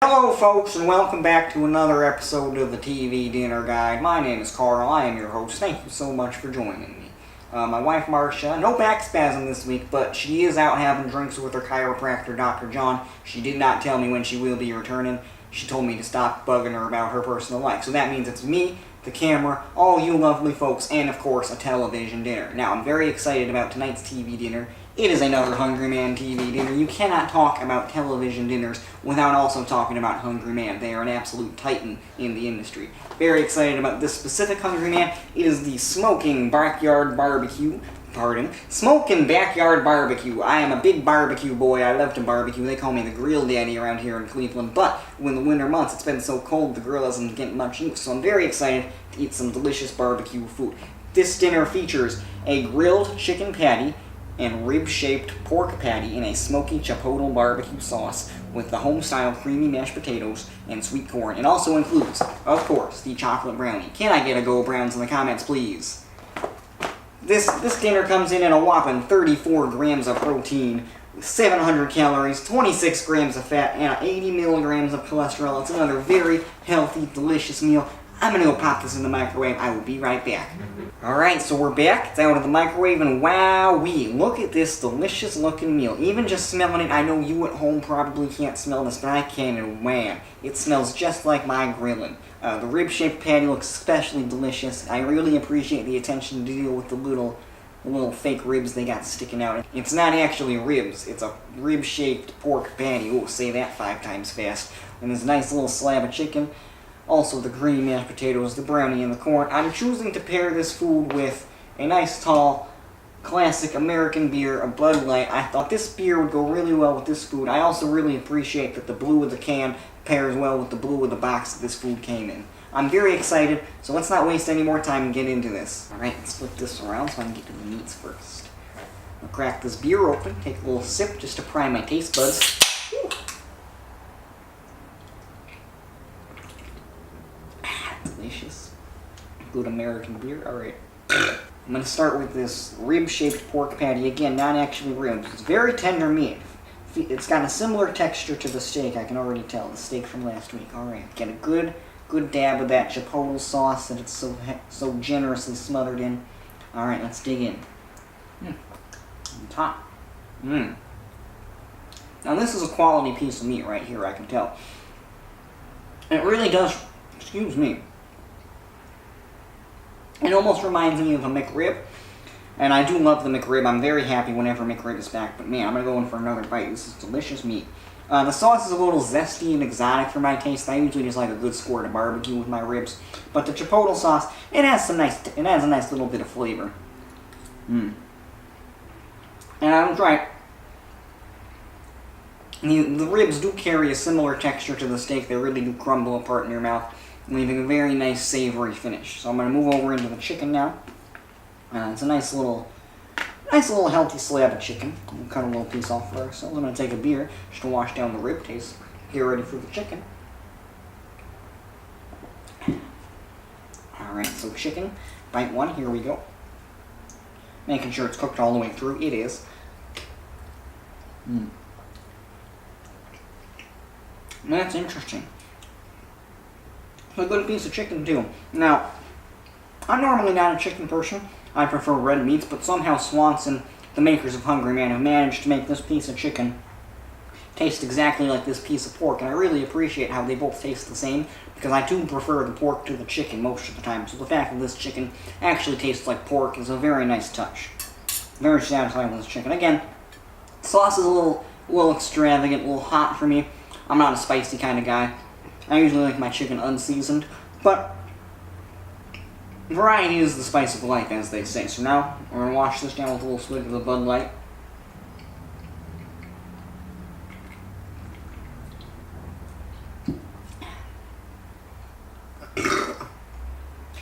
Hello folks, and welcome back to another episode of the TV Dinner Guide. My name is Carl, I am your host. Thank you so much for joining me. My wife Marcia, no back spasm this week, but she is out having drinks with her chiropractor, Dr. John. She did not tell me when she will be returning. She told me to stop bugging her about her personal life. So that means it's me, the camera, all you lovely folks, and of course a television dinner. Now I'm very excited about tonight's TV dinner. It is another Hungry Man TV dinner. You cannot talk about television dinners without also talking about Hungry Man. They are an absolute titan in the industry. Very excited about this specific Hungry Man. It is the Smokin Backyard Barbecue. Smokin Backyard Barbecue. I am a big barbecue boy. I love to barbecue. They call me the grill daddy around here in Cleveland. But when the winter months, it's been so cold, the grill doesn't get much use. So I'm very excited to eat some delicious barbecue food. This dinner features a grilled chicken patty and rib-shaped pork patty in a smoky chipotle barbecue sauce with the home-style creamy mashed potatoes and sweet corn. It also includes, of course, the chocolate brownie. Can I get a go Browns in the comments, please? This dinner comes in at a whopping 34 grams of protein, 700 calories, 26 grams of fat, and 80 milligrams of cholesterol. It's another very healthy, delicious meal. I'm gonna go pop this in the microwave. I will be right back. Alright, so we're back. It's out of the microwave, and wowee, look at this delicious looking meal. Even just smelling it, I know you at home probably can't smell this, but I can, and wham, it smells just like my grilling. The rib-shaped patty looks especially delicious. I really appreciate the attention to deal with the little fake ribs they got sticking out. It's not actually ribs, it's a rib-shaped pork patty. Oh, say that 5 times fast. And this nice little slab of chicken. Also the green mashed potatoes, the brownie, and the corn. I'm choosing to pair this food with a nice tall, classic American beer, a Bud Light. I thought this beer would go really well with this food. I also really appreciate that the blue of the can pairs well with the blue of the box that this food came in. I'm very excited, so let's not waste any more time and get into this. Alright, let's flip this around so I can get to the meats first. I'll crack this beer open, take a little sip just to prime my taste buds. Whew. Delicious. Good American beer. Alright. I'm going to start with this rib-shaped pork patty. Again, not actually ribs. It's very tender meat. It's got a similar texture to the steak, I can already tell. The steak from last week. Alright. Get a good dab of that chipotle sauce that it's so generously smothered in. Alright, let's dig in. On top. Now this is a quality piece of meat right here, I can tell. It really does, excuse me, it almost reminds me of a McRib, and I do love the McRib. I'm very happy whenever McRib is back, but man, I'm going to go in for another bite. This is delicious meat. The sauce is a little zesty and exotic for my taste. I usually just like a good squirt of barbecue with my ribs, but the chipotle sauce, it adds a nice little bit of flavor. And I'm right. The ribs do carry a similar texture to the steak. They really do crumble apart in your mouth, leaving a very nice savory finish. So I'm going to move over into the chicken now. It's a nice little healthy slab of chicken. We'll cut a little piece off first. So I'm going to take a beer just to wash down the rib taste. Get ready for the chicken. Alright, so chicken, bite 1, here we go. Making sure it's cooked all the way through. It is. That's interesting. It's a good piece of chicken too. Now, I'm normally not a chicken person. I prefer red meats, but somehow Swanson, the makers of Hungry Man, have managed to make this piece of chicken taste exactly like this piece of pork, and I really appreciate how they both taste the same, because I do prefer the pork to the chicken most of the time, so the fact that this chicken actually tastes like pork is a very nice touch. Very satisfying with this chicken. Again, sauce is a little extravagant, a little hot for me. I'm not a spicy kind of guy. I usually like my chicken unseasoned, but variety is the spice of life, as they say. So now, we're going to wash this down with a little swig of the Bud Light.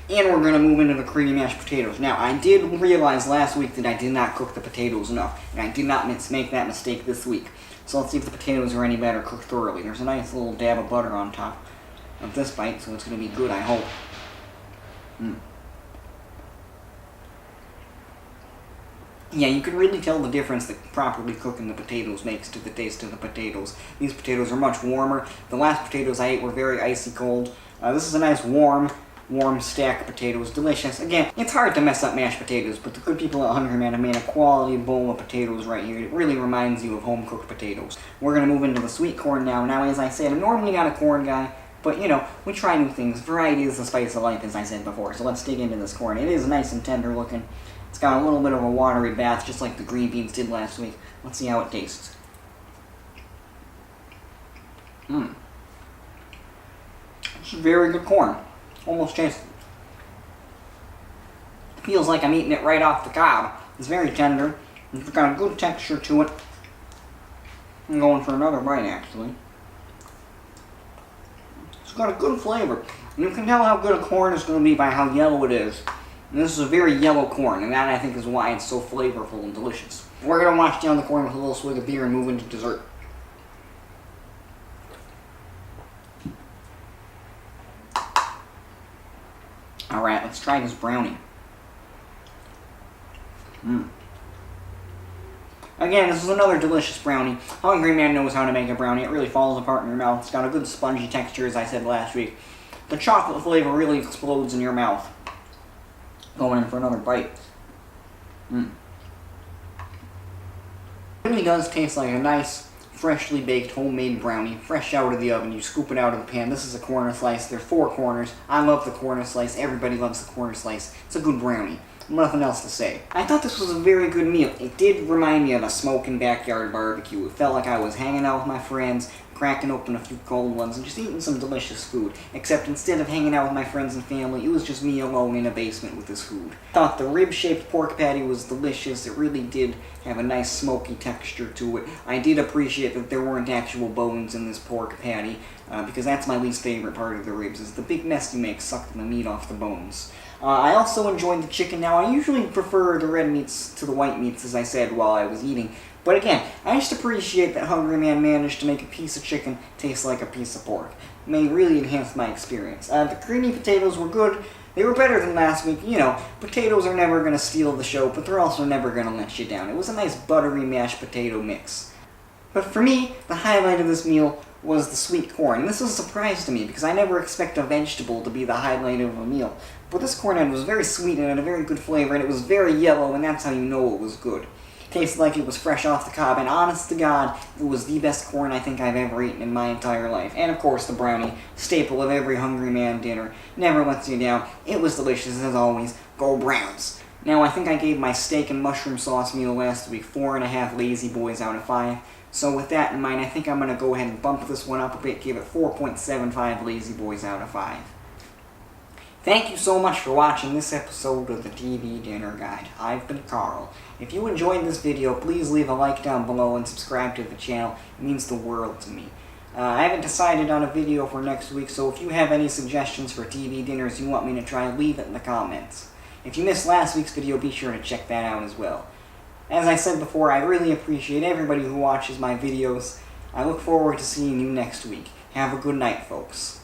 And we're going to move into the creamy mashed potatoes. Now, I did realize last week that I did not cook the potatoes enough, and I did not make that mistake this week. So let's see if the potatoes are any better cooked thoroughly. There's a nice little dab of butter on top of this bite, so it's going to be good, I hope. Yeah, you can really tell the difference that properly cooking the potatoes makes to the taste of the potatoes. These potatoes are much warmer. The last potatoes I ate were very icy cold. This is a nice warm stack of potatoes. Delicious. Again, it's hard to mess up mashed potatoes, but the good people at Hungry Man have made a quality bowl of potatoes right here. It really reminds you of home-cooked potatoes. We're going to move into the sweet corn now. Now, as I said, I'm normally not a corn guy, but, you know, we try new things. Variety is the spice of life, as I said before. So let's dig into this corn. It is nice and tender looking. It's got a little bit of a watery bath, just like the green beans did last week. Let's see how it tastes. This is very good corn. Almost tastes. Feels like I'm eating it right off the cob. It's very tender. It's got a good texture to it. I'm going for another bite, actually. It's got a good flavor. And you can tell how good a corn is going to be by how yellow it is. And this is a very yellow corn, and that I think is why it's so flavorful and delicious. We're going to wash down the corn with a little swig of beer and move into dessert. Alright, let's try this brownie. Again, this is another delicious brownie. Hungry Man knows how to make a brownie. It really falls apart in your mouth. It's got a good spongy texture, as I said last week. The chocolate flavor really explodes in your mouth. Going in for another bite. It really does taste like a nice, freshly baked homemade brownie, fresh out of the oven. You scoop it out of the pan. This is a corner slice. There are 4 corners. I love the corner slice. Everybody loves the corner slice. It's a good brownie. Nothing else to say. I thought this was a very good meal. It did remind me of a Smokin backyard barbecue. It felt like I was hanging out with my friends, cracking open a few cold ones, and just eating some delicious food. Except instead of hanging out with my friends and family, it was just me alone in a basement with this food. I thought the rib-shaped pork patty was delicious. It really did have a nice smoky texture to it. I did appreciate that there weren't actual bones in this pork patty, because that's my least favorite part of the ribs, is the big mess you make sucking the meat off the bones. I also enjoyed the chicken. Now, I usually prefer the red meats to the white meats, as I said while I was eating. But again, I just appreciate that Hungry Man managed to make a piece of chicken taste like a piece of pork. It may really enhance my experience. The creamy potatoes were good. They were better than last week. You know, potatoes are never going to steal the show, but they're also never going to let you down. It was a nice buttery mashed potato mix. But for me, the highlight of this meal was the sweet corn. This was a surprise to me because I never expect a vegetable to be the highlight of a meal. But this corn head was very sweet and had a very good flavor, and it was very yellow, and that's how you know it was good. It tasted like it was fresh off the cob, and honest to God, it was the best corn I think I've ever eaten in my entire life. And of course the brownie, staple of every Hungry Man dinner, never lets you down. It was delicious as always. Go Browns! Now I think I gave my steak and mushroom sauce meal last week 4.5 Lazy Boys out of 5. So with that in mind, I think I'm going to go ahead and bump this one up a bit, give it 4.75 Lazy Boys out of 5. Thank you so much for watching this episode of the TV Dinner Guide. I've been Carl. If you enjoyed this video, please leave a like down below and subscribe to the channel. It means the world to me. I haven't decided on a video for next week, so if you have any suggestions for TV dinners you want me to try, leave it in the comments. If you missed last week's video, be sure to check that out as well. As I said before, I really appreciate everybody who watches my videos. I look forward to seeing you next week. Have a good night, folks.